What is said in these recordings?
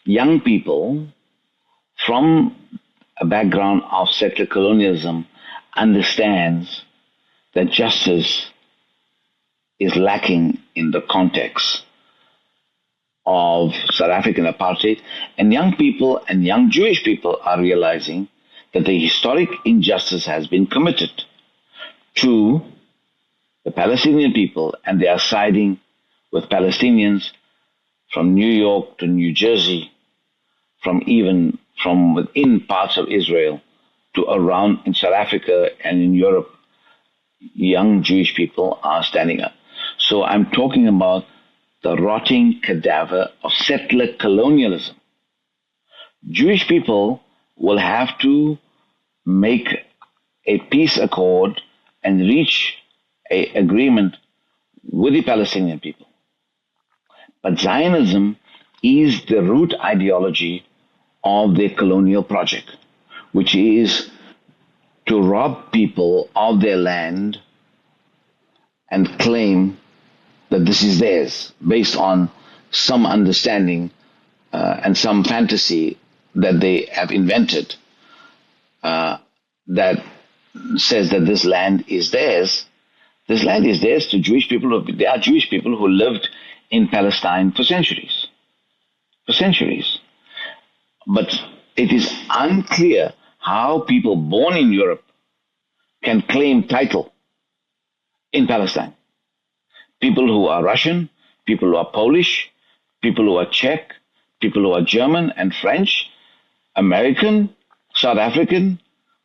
young people from a background of settler colonialism understands that justice is lacking in the context of South African apartheid, and young people and young Jewish people are realizing that the historic injustice has been committed to the Palestinian people, and they are siding with Palestinians from New York to New Jersey, from within parts of Israel to around in South Africa and in Europe. Young Jewish people are standing up. So I'm talking about the rotting cadaver of settler colonialism. Jewish people will have to make a peace accord and reach an agreement with the Palestinian people. But Zionism is the root ideology of the colonial project, which is to rob people of their land and claim that this is theirs based on some understanding and some fantasy that they have invented that says that this land is theirs. This land is theirs to Jewish people. There are Jewish people who lived in Palestine for centuries. For centuries. But it is unclear how people born in Europe can claim title in Palestine. People who are Russian, people who are Polish, people who are Czech, people who are German and French, American, South African,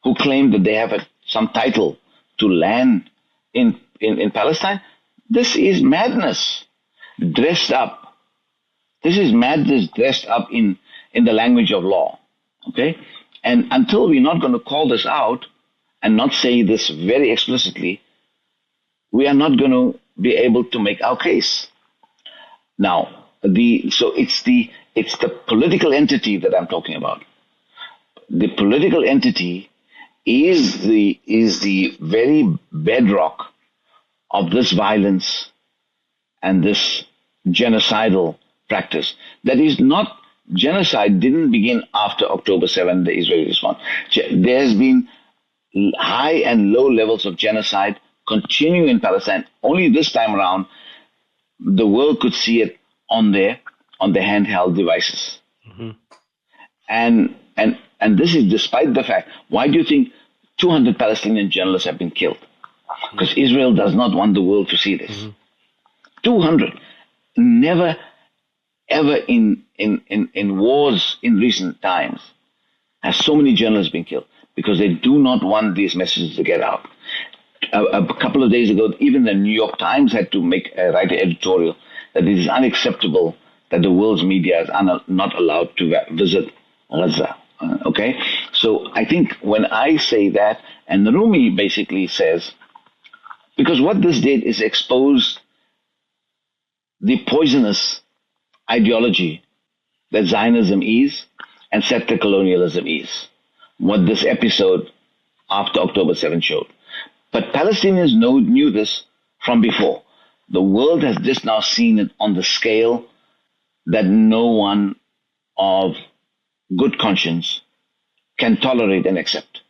who claim that they have some title to land in Palestine. This is madness dressed up. This is madness dressed up in the language of law. Okay? And until we're not going to call this out and not say this very explicitly, we are not going to be able to make our case. Now, it's the political entity that I'm talking about. The political entity is the very bedrock of this violence and this genocidal practice. That is not genocide. Didn't begin after October 7, the Israeli response. There's been high and low levels of genocide continuing in Palestine. Only this time around, the world could see it on their handheld devices. Mm-hmm. And this is despite the fact. Why do you think 200 Palestinian journalists have been killed? Because Israel does not want the world to see this. Mm-hmm. 200. Never, ever in wars in recent times has so many journalists been killed, because they do not want these messages to get out. A couple of days ago, even the New York Times had to write an editorial that it is unacceptable that the world's media is not allowed to visit Gaza. Okay? So I think when I say that, and Rumi basically says, because what this did is expose the poisonous ideology that Zionism is and settler colonialism is, what this episode after October 7 showed. But Palestinians knew this from before. The world has just now seen it on the scale that no one of good conscience can tolerate and accept.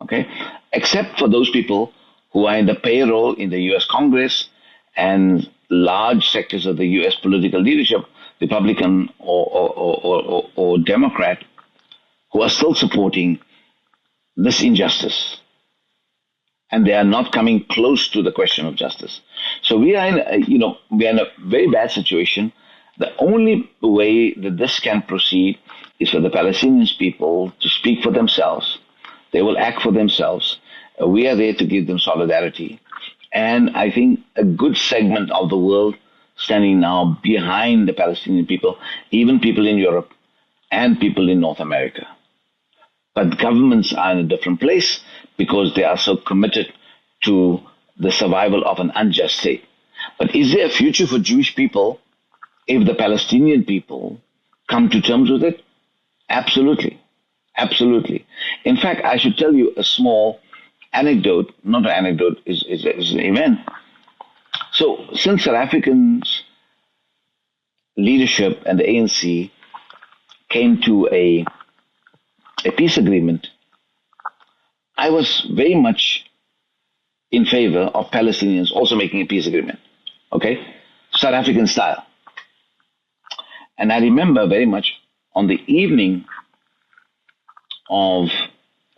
Okay? Except for those people who are in the payroll in the US Congress and large sectors of the US political leadership, Republican or Democrat, who are still supporting this injustice. And they are not coming close to the question of justice. So we are in a very bad situation. The only way that this can proceed is for the Palestinian people to speak for themselves. They will act for themselves. We are there to give them solidarity. And I think a good segment of the world standing now behind the Palestinian people, even people in Europe and people in North America. But governments are in a different place because they are so committed to the survival of an unjust state. But is there a future for Jewish people if the Palestinian people come to terms with it? Absolutely. Absolutely. In fact, I should tell you a small anecdote, not an anecdote, is an event. So since South Africans leadership and the ANC came to a peace agreement, I was very much in favor of Palestinians also making a peace agreement, okay? South African style. And I remember very much on the evening of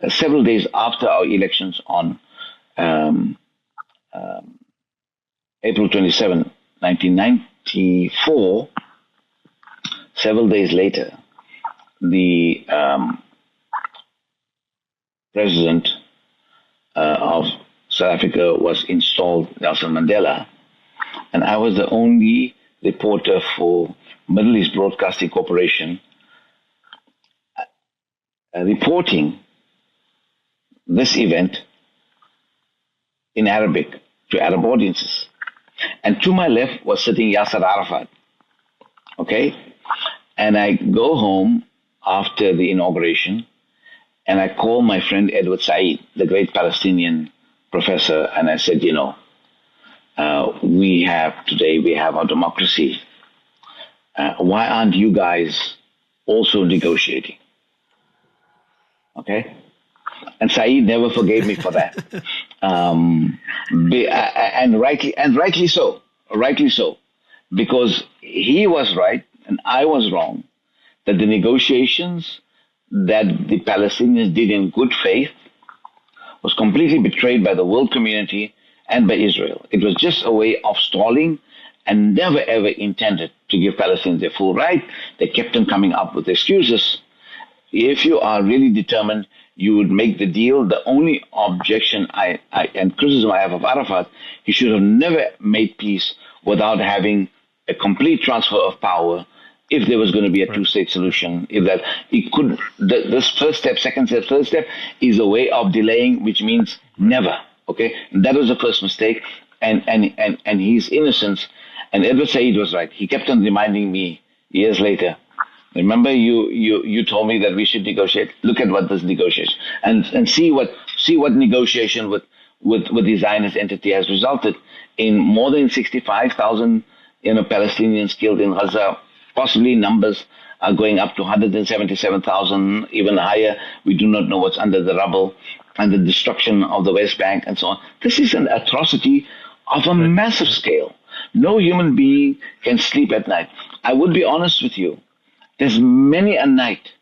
several days after our elections on April 27, 1994, several days later, the president of South Africa was installed, Nelson Mandela, and I was the only reporter for Middle East Broadcasting Corporation reporting this event in Arabic to Arab audiences. And to my left was sitting Yasser Arafat, okay? And I go home after the inauguration, and I call my friend Edward Said, the great Palestinian professor, and I said, we have our democracy. Why aren't you guys also negotiating? Okay? And Said never forgave me for that. And rightly so, because he was right and I was wrong, that the negotiations that the Palestinians did in good faith was completely betrayed by the world community and by Israel. It was just a way of stalling and never ever intended to give Palestinians their full right. They kept on coming up with excuses. If you are really determined, you would make the deal. The only objection and criticism I have of Arafat, he should have never made peace without having a complete transfer of power. If there was going to be a two-state solution, if that it could, this first step, second step, third step is a way of delaying, which means never. Okay, and that was the first mistake, and his innocence. And Edward Said was right. He kept on reminding me years later. Remember, you told me that we should negotiate. Look at what this negotiation and see what negotiation with the Zionist entity has resulted in. More than 65,000 Palestinians killed in Gaza. Possibly numbers are going up to 177,000, even higher. We do not know what's under the rubble, and the destruction of the West Bank and so on. This is an atrocity of a massive scale. No human being can sleep at night. I would be honest with you. There's many a night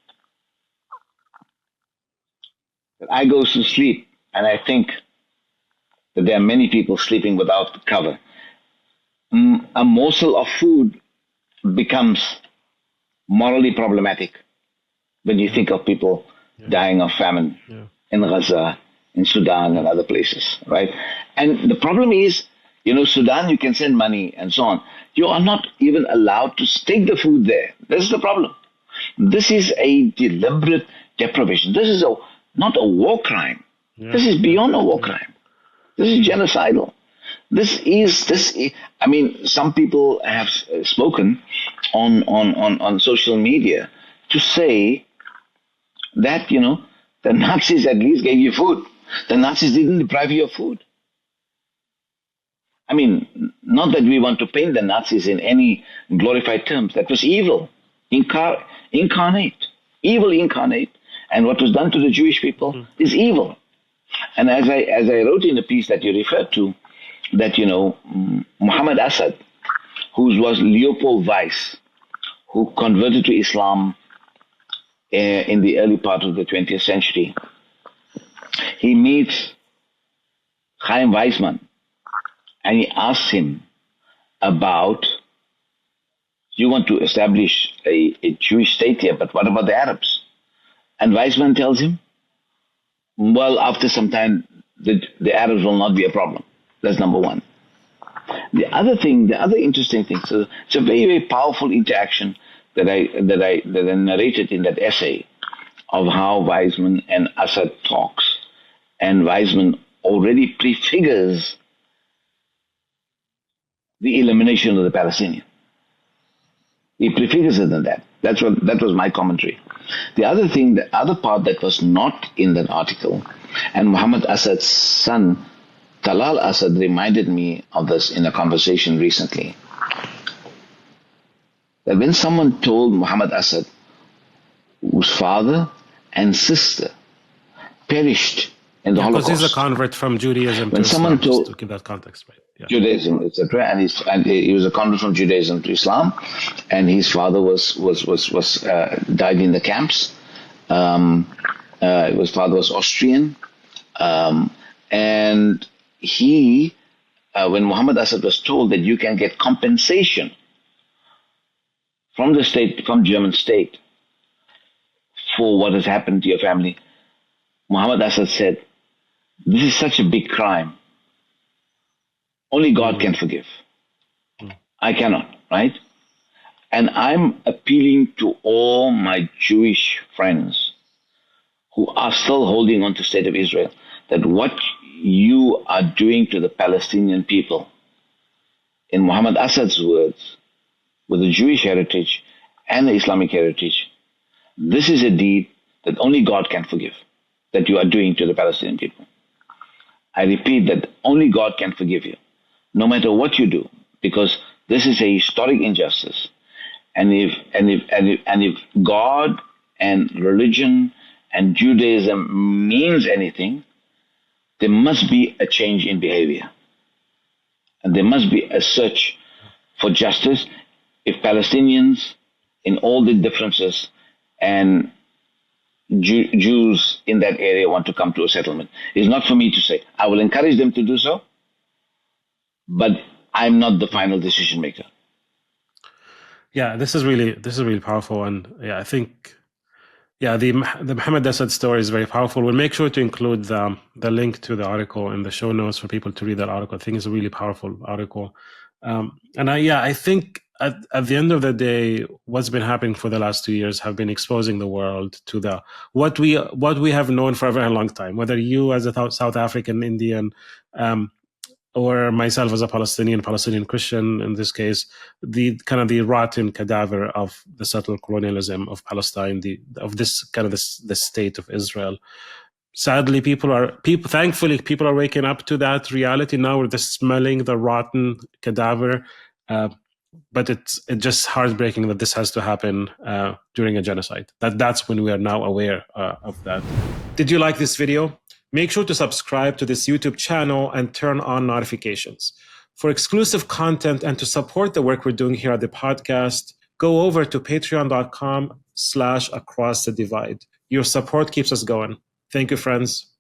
that I go to sleep and I think that there are many people sleeping without cover. A morsel of food becomes morally problematic when you think of people dying of famine in Gaza, in Sudan and other places, right? And the problem is, Sudan, you can send money and so on. You are not even allowed to stake the food there. This is the problem. This is a deliberate deprivation. This is not a war crime. This is beyond a war crime. This is genocidal. Some people have spoken on social media to say that, the Nazis at least gave you food. The Nazis didn't deprive you of food. Not that we want to paint the Nazis in any glorified terms. That was evil, incarnate, evil incarnate. And what was done to the Jewish people is evil. And as I wrote in the piece that you referred to, that, Muhammad Assad, who was Leopold Weiss, who converted to Islam in the early part of the 20th century, he meets Chaim Weizmann, and he asks him about, you want to establish a Jewish state here, but what about the Arabs? And Weizmann tells him, well, after some time, the Arabs will not be a problem. That's number one. The other interesting thing, so it's a very, very powerful interaction that I narrated in that essay of how Weizmann and Assad talks. And Weizmann already prefigures the elimination of the Palestinian. He prefigures it in that. That was my commentary. The other part that was not in that article, and Muhammad Assad's son, Talal Assad, reminded me of this in a conversation recently, that when someone told Muhammad Assad whose father and sister perished in the Holocaust. Because he's a convert from Judaism to Someone Islam, told just to keep that context right. Yeah. Judaism, etc., and he was a convert from Judaism to Islam, and his father was died in the camps. His father was Austrian, and he, when Muhammad Assad was told that you can get compensation from the state, from German state, for what has happened to your family, Muhammad Assad said, "This is such a big crime. Only God can forgive. I cannot, right?" And I'm appealing to all my Jewish friends who are still holding on to the state of Israel, that what you are doing to the Palestinian people, in Muhammad Assad's words, with the Jewish heritage and the Islamic heritage, this is a deed that only God can forgive, that you are doing to the Palestinian people. I repeat that only God can forgive you, no matter what you do, because this is a historic injustice. And if God and religion and Judaism means anything, there must be a change in behavior. And there must be a search for justice if Palestinians, in all the differences, and Jews in that area want to come to a settlement. It's not for me to say. I will encourage them to do so, but I'm not the final decision maker. Yeah, this is really powerful, and yeah, I think the Muhammad Assad story is very powerful. We'll make sure to include the link to the article in the show notes for people to read that article. I think it's a really powerful article, and I think at the end of the day, what's been happening for the last 2 years have been exposing the world to what we have known for a very long time. Whether you as a South African Indian, or myself as a Palestinian Christian, in this case, the kind of the rotten cadaver of the subtle colonialism of Palestine, of this kind of the state of Israel. Sadly, thankfully, people are waking up to that reality now. We're just smelling the rotten cadaver, but it's just heartbreaking that this has to happen during a genocide. That's when we are now aware of that. Did you like this video? Make sure to subscribe to this YouTube channel and turn on notifications. For exclusive content and to support the work we're doing here at the podcast, go over to patreon.com/acrossthedivide. Your support keeps us going. Thank you, friends.